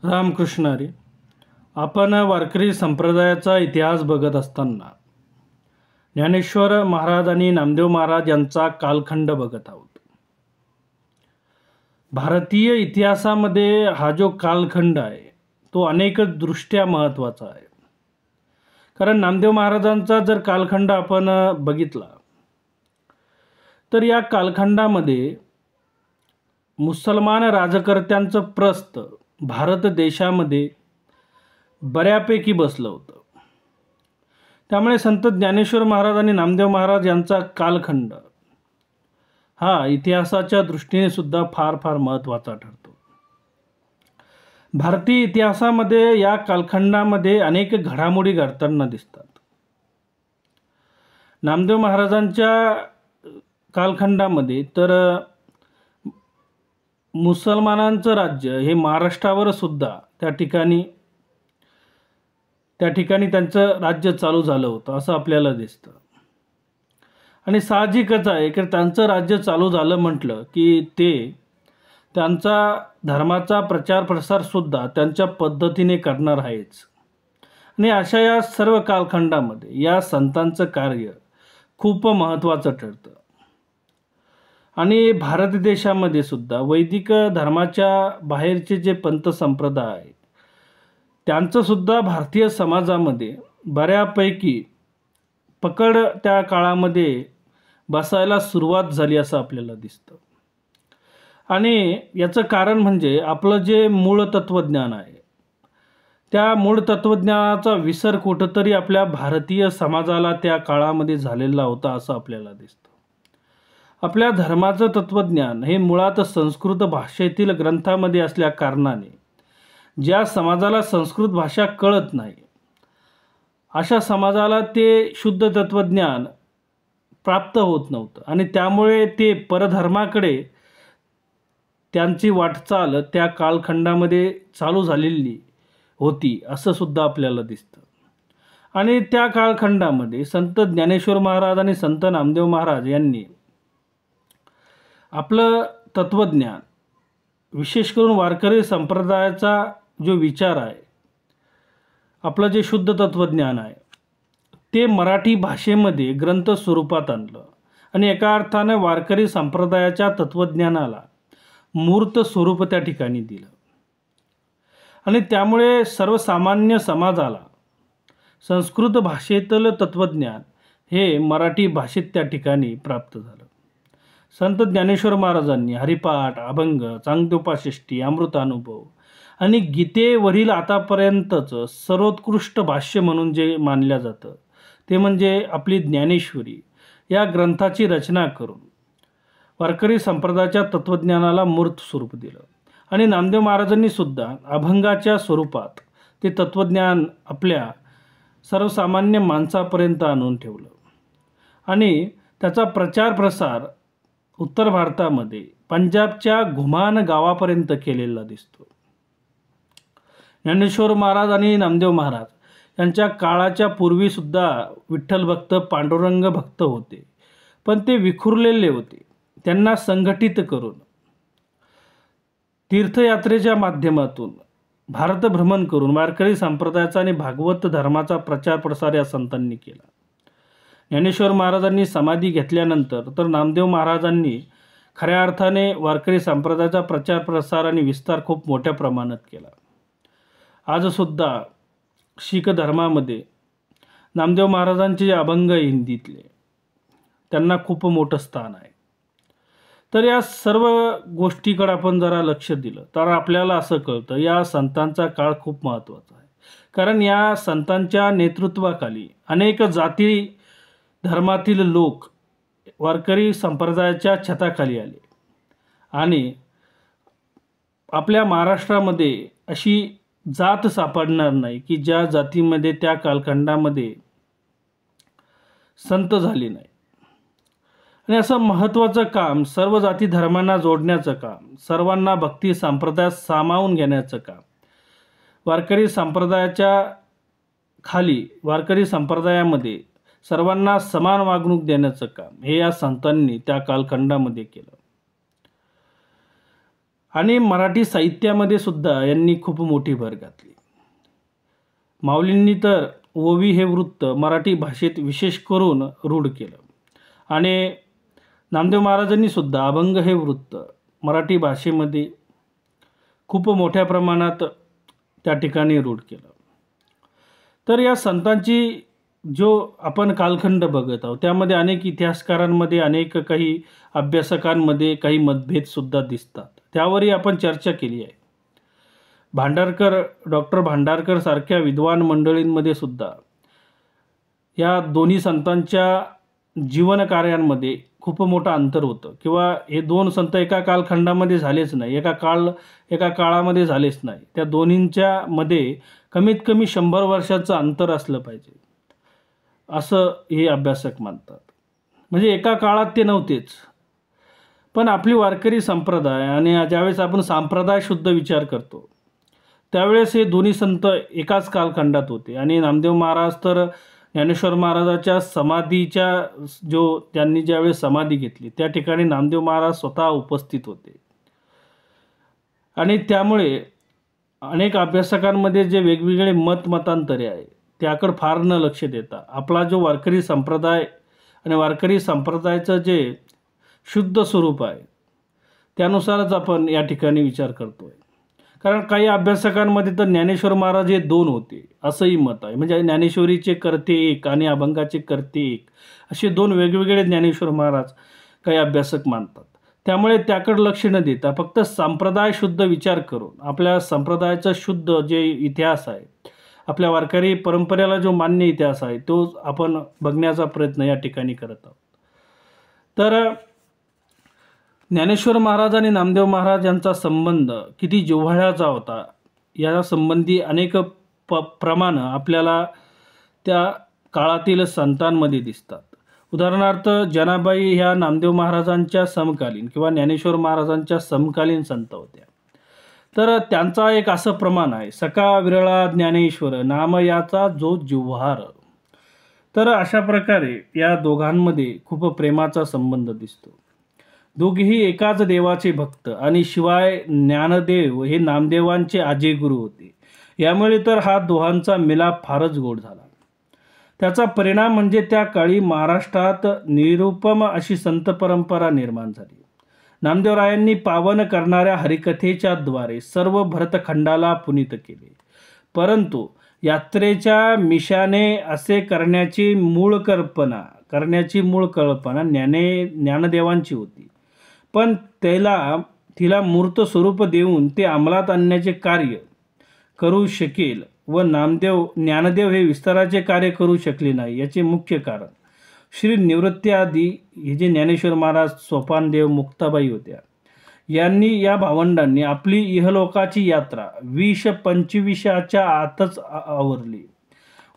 रामकृष्ण हरी. आपण वारकरी संप्रदायाचा इतिहास बघत असताना ज्ञानेश्वर महाराज आणि नामदेव महाराज यांचा कालखंड बघत आहोत. भारतीय इतिहासामध्ये हा जो कालखंड आहे तो अनेक दृष्ट्या महत्त्वाचा आहे. कारण नामदेव महाराजांचा जर कालखंड आपण बघितला तर या कालखंडामध्ये मुसलमान राजकर्त्यांचं प्रस्थ भारत देशामध्ये बऱ्यापैकी बसलं होतं. त्यामुळे संत ज्ञानेश्वर महाराज आणि नामदेव महाराज यांचा कालखंड हा इतिहासाच्या दृष्टीने सुद्धा फार फार महत्त्वाचा ठरतो. भारतीय इतिहासामध्ये या कालखंडामध्ये अनेक घडामोडी घडताना दिसतात. नामदेव महाराजांच्या कालखंडामध्ये तर मुसलमानांचं राज्य हे महाराष्ट्रावर सुद्धा त्या ठिकाणी त्यांचं राज्य चालू झालं होतं असं आपल्याला दिसतं. आणि साहजिकच आहे की त्यांचं राज्य चालू झालं म्हटलं की ते त्यांचा धर्माचा प्रचार प्रसार सुद्धा त्यांच्या पद्धतीने करणार आहेच. आणि अशा या सर्व कालखंडामध्ये या संतांचं कार्य खूप महत्त्वाचं ठरतं. आणि भारत देशामध्ये सुद्धा वैदिक धर्माच्या बाहेरचे जे पंथ संप्रदाय आहेत त्यांचं सुद्धा भारतीय समाजामध्ये बऱ्यापैकी पकड त्या काळामध्ये बसायला सुरुवात झाली असं आपल्याला दिसतं. आणि याचं कारण म्हणजे आपलं जे मूळ तत्त्वज्ञान आहे त्या मूळ तत्त्वज्ञानाचा विसर कुठंतरी आपल्या भारतीय समाजाला त्या काळामध्ये झालेला होता असं आपल्याला दिसतं. आपल्या धर्माचं तत्त्वज्ञान हे मुळात संस्कृत भाषेतील ग्रंथामध्ये असल्या कारणाने ज्या समाजाला संस्कृत भाषा कळत नाही अशा समाजाला ते शुद्ध तत्त्वज्ञान प्राप्त होत नव्हतं. आणि त्यामुळे ते परधर्माकडे त्यांची वाटचाल त्या कालखंडामध्ये चालू झालेली होती असं सुद्धा आपल्याला दिसतं. आणि त्या कालखंडामध्ये संत ज्ञानेश्वर महाराज आणि संत नामदेव महाराज यांनी आपलं तत्त्वज्ञान विशेष करून वारकरी संप्रदायाचा जो विचार आहे आपलं जे शुद्ध तत्त्वज्ञान आहे ते मराठी भाषेमध्ये ग्रंथ स्वरूपात आणलं. आणि एका अर्थाने वारकरी संप्रदायाच्या तत्त्वज्ञानाला मूर्त स्वरूप त्या ठिकाणी दिलं. आणि त्यामुळे सर्वसामान्य समाजाला संस्कृत भाषेतील तत्त्वज्ञान हे मराठी भाषेत त्या ठिकाणी प्राप्त झालं. संत ज्ञानेश्वर महाराजांनी हरिपाठ, अभंग, चांगदेवोपासष्टी, अमृतानुभव आणि गीतेवरील आतापर्यंतचं सर्वोत्कृष्ट भाष्य म्हणून जे मानलं जातं ते म्हणजे आपली ज्ञानेश्वरी या ग्रंथाची रचना करून वारकरी संप्रदायाच्या तत्त्वज्ञानाला मूर्त स्वरूप दिलं. आणि नामदेव महाराजांनी सुद्धा अभंगाच्या स्वरूपात ते तत्त्वज्ञान आपल्या सर्वसामान्य माणसापर्यंत आणून ठेवलं. आणि त्याचा प्रचार प्रसार उत्तर भारतामध्ये पंजाबच्या घुमान गावापर्यंत केलेला दिसतो. ज्ञानेश्वर महाराज आणि नामदेव महाराज यांच्या काळाच्या पूर्वीसुद्धा विठ्ठल भक्त, पांडुरंग भक्त होते. पण ते विखुरलेले होते. त्यांना संघटित करून तीर्थयात्रेच्या माध्यमातून भारत भ्रमण करून वारकरी संप्रदायाचा आणि भागवत धर्माचा प्रचार प्रसार या संतांनी केला. ज्ञानेश्वर महाराजांनी समाधी घेतल्यानंतर तर नामदेव महाराजांनी खऱ्या अर्थाने वारकरी संप्रदायाचा प्रचार प्रसार आणि विस्तार खूप मोठ्या प्रमाणात केला. आजसुद्धा शीख धर्मामध्ये नामदेव महाराजांचे जे अभंग हिंदीतले त्यांना खूप मोठं स्थान आहे. तर या सर्व गोष्टीकडे आपण जरा लक्ष दिलं तर आपल्याला असं कळतं या संतांचा काळ खूप महत्त्वाचा आहे. कारण या संतांच्या नेतृत्वाखाली अनेक जाती धर्मातील लोक वारकरी संप्रदायाच्या छताखाली आले. आणि आपल्या महाराष्ट्रामध्ये अशी जात सापडणार नाही की ज्या जातीमध्ये त्या कालखंडामध्ये संत झाले नाही. आणि असं महत्त्वाचं काम सर्व जाती धर्मांना जोडण्याचं काम, सर्वांना भक्ती संप्रदायात सामावून घेण्याचं काम, वारकरी संप्रदायाच्या खाली वारकरी संप्रदायामध्ये सर्वांना समान वागणूक देण्याचं काम हे या संतांनी त्या कालखंडामध्ये केलं. आणि मराठी साहित्यामध्ये सुद्धा यांनी खूप मोठी भर घातली. माऊलींनी तर ओवी हे वृत्त मराठी भाषेत विशेष करून रूढ केलं आणि नामदेव महाराजांनी सुद्धा अभंग हे वृत्त मराठी भाषेमध्ये खूप मोठ्या प्रमाणात त्या ठिकाणी रूढ केलं. तर या संतांची जो आपण कालखंड बघत आहोत त्यामध्ये अनेक इतिहासकारांमध्ये, अनेक काही अभ्यासकांमध्ये काही मतभेदसुद्धा दिसतात. त्यावरही आपण चर्चा केली आहे. डॉक्टर भांडारकर सारख्या विद्वान मंडळींमध्ये सुद्धा या दोन्ही संतांच्या जीवनकार्यांमध्ये खूप मोठं अंतर होतं किंवा हे दोन संत एका कालखंडामध्ये झालेच नाही, एका काळामध्ये झालेच नाही. त्या दोन्हींच्या मध्ये कमीत कमी 100 वर्षाचं अंतर असलं पाहिजे असं हे अभ्यासक मानतात. म्हणजे एका काळात ते नव्हतेच. पण आपली वारकरी संप्रदाय आणि ज्यावेळेस आपण सांप्रदाय शुद्ध विचार करतो त्यावेळेस हे दोन्ही संत एकाच कालखंडात होते. आणि नामदेव महाराज तर ज्ञानेश्वर महाराजाच्या समाधीच्या त्यांनी ज्यावेळेस समाधी घेतली त्या ठिकाणी नामदेव महाराज स्वतः उपस्थित होते. आणि त्यामुळे अनेक अभ्यासकांमध्ये जे वेगवेगळे मतांतरे आहे त्याकडे फार न लक्ष देता आपला जो वारकरी संप्रदाय आणि वारकरी संप्रदायाचं जे शुद्ध स्वरूप आहे त्यानुसारच आपण या ठिकाणी विचार करतोय. कारण काही अभ्यासकांमध्ये तर ज्ञानेश्वर महाराज हे 2 होते असंही मत आहे. म्हणजे ज्ञानेश्वरीचे कर्ते एक आणि अभंगाचे कर्ते एक असे 2 वेगवेगळे ज्ञानेश्वर महाराज काही अभ्यासक मानतात. त्यामुळे त्याकडे लक्ष न देता फक्त संप्रदाय शुद्ध विचार करून आपल्या संप्रदायाचा शुद्ध जे इतिहास आहे, आपल्या वारकरी परंपरेला जो मान्य इतिहास आहे तो आपण बघण्याचा प्रयत्न या ठिकाणी करत आहोत. तर ज्ञानेश्वर महाराज आणि नामदेव महाराज यांचा संबंध किती जिव्हाळ्याचा होता या संबंधी अनेक प्रमाण आपल्याला त्या काळातील संतांमध्ये दिसतात. उदाहरणार्थ जनाबाई ह्या नामदेव महाराजांच्या समकालीन किंवा ज्ञानेश्वर महाराजांच्या समकालीन संत होत्या. तर त्यांचा एक असं प्रमाण आहे, सखा विरळा ज्ञानेश्वर नाम याचा जो जिव्हार. तर अशा प्रकारे या दोघांमध्ये खूप प्रेमाचा संबंध दिसतो. दोघेही एकाच देवाचे भक्त आणि शिवाय ज्ञानदेव हे नामदेवांचे आजे गुरु होते. यामुळे तर हा दोहांचा मिलाप फारच गोड झाला. त्याचा परिणाम म्हणजे त्या काळी महाराष्ट्रात निरुपम अशी संत परंपरा निर्माण झाली. नामदेवरायांनी पावन करणाऱ्या हरिकथेच्या द्वारे सर्व भरतखंडाला पुनीत केले. परंतु यात्रेच्या मिशाने असे करण्याची मूळ कल्पना ज्ञानदेवांची होती. पण तिला मूर्त स्वरूप देऊन ते अंमलात आणण्याचे कार्य करू शकेल व ज्ञानदेव हे विस्ताराचे कार्य करू शकले नाही. याचे मुख्य कारण श्री निवृत्ती आदी हे जे ज्ञानेश्वर महाराज, सोपानदेव, मुक्ताबाई होत्या या भावंडांनी आपली इहलोकाची यात्रा 20-25 आतच आवरली.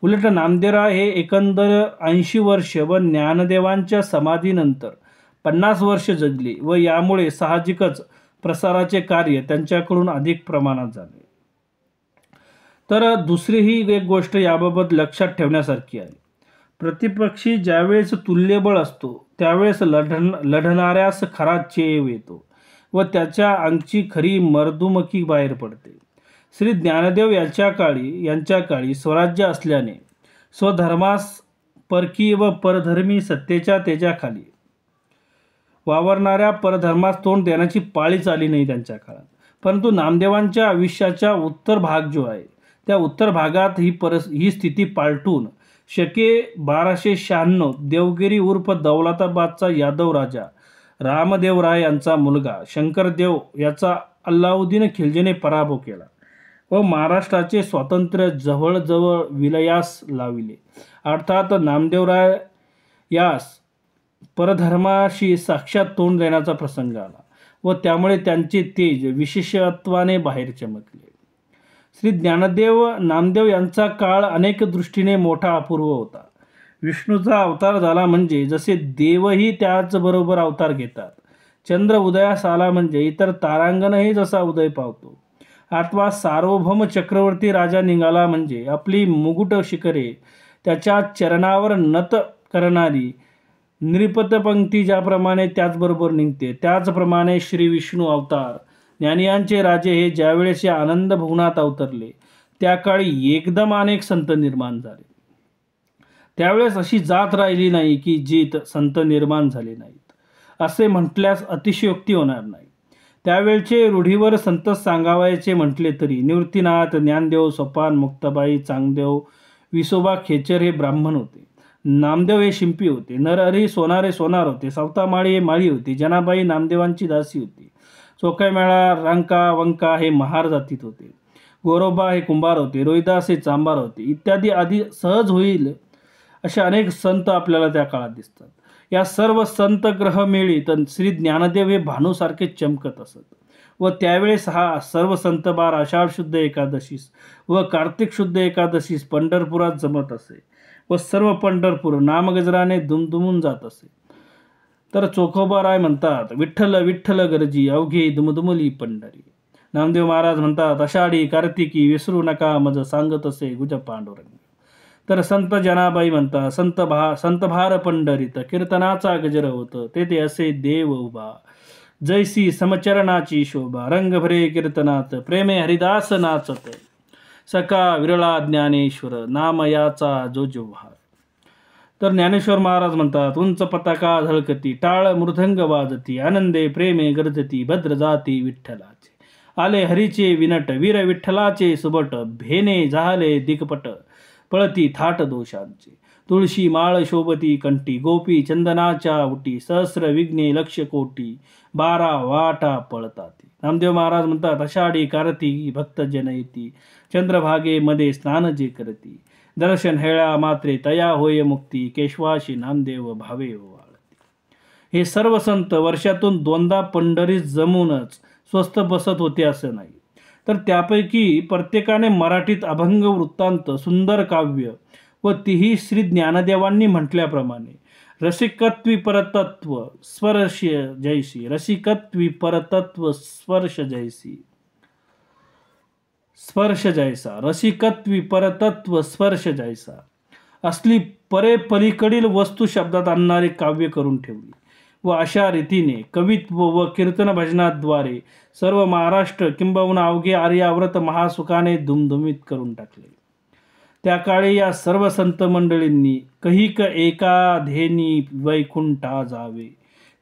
उलट नामदेवराय हे एकंदर 80 वर्ष व ज्ञानदेवांच्या समाधीनंतर 50 वर्ष जगले व यामुळे साहजिकच प्रसाराचे कार्य त्यांच्याकडून अधिक प्रमाणात झाले. तर दुसरीही एक गोष्ट याबाबत लक्षात ठेवण्यासारखी आहे. प्रतिपक्षी ज्यावेळेस तुल्यबळ असतो त्यावेळेस लढणाऱ्यास खरा चेव येतो व त्याच्या अंगची खरी मर्दुमकी बाहेर पडते. श्री ज्ञानदेव यांच्या काळी स्वराज्य असल्याने स्वधर्मास परकीय व परधर्मी सत्तेच्या तेजाखाली वावरणाऱ्या परधर्मास तोंड देण्याची पाळीच आली नाही त्यांच्या काळात. परंतु नामदेवांच्या आयुष्याच्या उत्तर भाग जो आहे त्या उत्तर भागात ही स्थिती पालटून शके 1296 देवगिरी उर्फ दौलताबादचा यादव राजा रामदेवराय यांचा मुलगा शंकरदेव याचा अल्लाउद्दीन खिलजीने पराभव केला व महाराष्ट्राचे स्वातंत्र्य जवळजवळ विलयास लाविले. अर्थात नामदेवराय यास परधर्माशी साक्षात तोंड देण्याचा प्रसंग आला व त्यामुळे त्यांचे तेज विशेषत्वाने बाहेर चमकले. श्री नामदेव यांचा काळ अनेक दृष्टीने मोठा अपूर्व होता. विष्णूचा अवतार झाला म्हणजे जसे देवही त्याचबरोबर अवतार घेतात. चंद्र उदयास आला म्हणजे इतर तारांगणही जसा उदय पावतो. अथवा सार्वभौम चक्रवर्ती राजा निघाला म्हणजे आपली मुकुट शिखरे त्याच्या चरणावर नत करणारी नृपतपंक्ती ज्याप्रमाणे त्याचबरोबर निघते त्याचप्रमाणे श्री विष्णू अवतार ज्ञानियांचे राजे हे ज्यावेळेस या आनंद भुवनात अवतरले त्या काळी एकदम अनेक संत निर्माण झाले. त्यावेळेस अशी जात राहिली नाही की जीत संत निर्माण झाले नाहीत असे म्हटल्यास अतिशयोक्ती होणार नाही. त्यावेळचे रूढीवर संत सांगावायचे म्हटले तरी निवृत्तीनाथ, ज्ञानदेव, सोपान, मुक्ताबाई, चांगदेव, विसोबा खेचर हे ब्राह्मण होते. नामदेव हे शिंपी होते. नरहरी सोनारे सोनार होते. सावतामाळी हे माळी होती. जनाबाई नामदेवांची दासी होती. चोकामेळा, रंका, वंका हे महार जातीत होते. गोरोबा हे कुंभार होते. रोहिदास हे चांभार होते. इत्यादी आधी सहज होईल असे अनेक संत आपल्याला त्या काळात दिसतात. या सर्व संत ग्रह मिळी तर श्री ज्ञानदेव हे भानूसारखे चमकत असत व त्यावेळेस हा सर्व संत बार आषाढ शुद्ध एकादशीस व कार्तिक शुद्ध एकादशीस पंढरपुरात जमत असे व सर्व पंढरपूर नामगजराने दुमदुमून जात असे. तर चोखोबाराय म्हणतात, विठ्ठल विठ्ठल गरजी अवघी दुमदुमली पंढरी. नामदेव महाराज म्हणतात, आषाढी कार्तिकी विसरू नका मज सांगत असे गुज पांडुरंग. तर संत जनाबाई म्हणतात, संत भार पंढरीत कीर्तनाचा गजर होत तेथे असे देव उभा. जैसी समचरणाची शोभा रंग भरे कीर्तनात प्रेमे हरिदास नाचत. सका विरळा ज्ञानेश्वर नाम याचा जो जिव्हार. तर ज्ञानेश्वर महाराज म्हणतात, उंच पताका झळकती टाळ मृदंग वाजती आनंदे प्रेमे गर्जती भद्र जाती विठ्ठलाचे. आले हरीचे विनट वीर विठ्ठलाचे सुबट भेने झाले दिगपट पळती थाट दोषांचे. तुळशी माळ शोभती कंठी गोपी चंदनाच्या उटी सहस्र विघ्ने लक्ष कोटी 12 वाटा पळताती. नामदेव महाराज म्हणतात, आषाढी कार्तिकी भक्त जनयती चंद्रभागेमध्ये स्नान जे करती. दर्शन हेळा मात्रे तया होय मुक्ती केशवाशी नामदेव भावे वाळती. हे सर्व संत वर्षातून 2दा पंढरीत जमूनच स्वस्थ बसत होते असं नाही. तर त्यापैकी प्रत्येकाने मराठीत अभंग वृत्तांत सुंदर काव्य व तीही श्री ज्ञानदेवांनी म्हटल्याप्रमाणे रसिकत्वी परतत्व स्पर्श जैसी रसिकत्वी परतत्व स्पर्श जैसी स्पर्श जैसा रसिकत्वी परतत्व स्पर्श जैसा असली परे पलीकडील वस्तू शब्दात आणणारे काव्य करून ठेवली व अशा रीतीने कवित्व व कीर्तन भजनाद्वारे सर्व महाराष्ट्र किंबहुना अवघे आर्यावर्त महासुखाने दुमदुमीत करून टाकले. त्या काळी या सर्व संत मंडळींनी कहिक एकाधेनी वैकुंठा जावे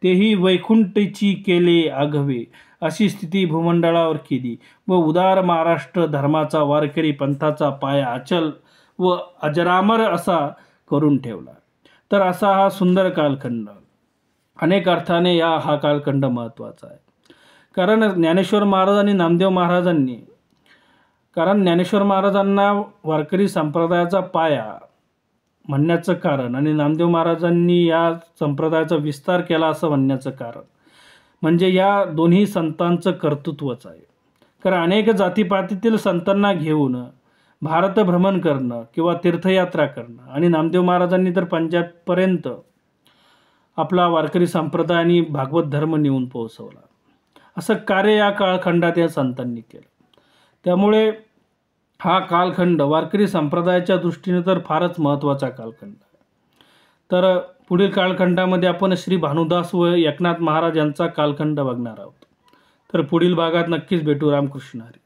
तेही वैकुंठची केले आघवे अशी स्थिती भूमंडळावर केली व उदार महाराष्ट्र धर्माचा वारकरी पंथाचा पाया अचल व अजरामर असा करून ठेवला. तर असा हा सुंदर कालखंड. अनेक अर्थाने हा कालखंड महत्त्वाचा आहे. कारण ज्ञानेश्वर महाराज आणि नामदेव महाराजांनी ज्ञानेश्वर महाराजांना वारकरी संप्रदायाचा पाया म्हणण्याचं कारण आणि नामदेव महाराजांनी या संप्रदायाचा विस्तार केला असं म्हणण्याचं कारण म्हणजे या दोन्ही संतांचं कर्तृत्वच आहे. कारण अनेक जातीपातीतील संतांना घेऊन भारत भ्रमण करणं किंवा तीर्थयात्रा करणं आणि नामदेव महाराजांनी तर पंजाबपर्यंत आपला वारकरी संप्रदाय आणि भागवत धर्म नेऊन पोहोचवला. असं कार्य या कालखंडात या संतांनी केलं. त्यामुळे हा कालखंड वारकरी संप्रदायाच्या दृष्टीने तर फारच महत्त्वाचा कालखंड आहे. तर पुढील कालखंडामध्ये आपण श्री भानुदास व एकनाथ महाराज यांचा कालखंड बघणार आहोत. तर पुढील भागात नक्कीच भेटू. रामकृष्ण हरी.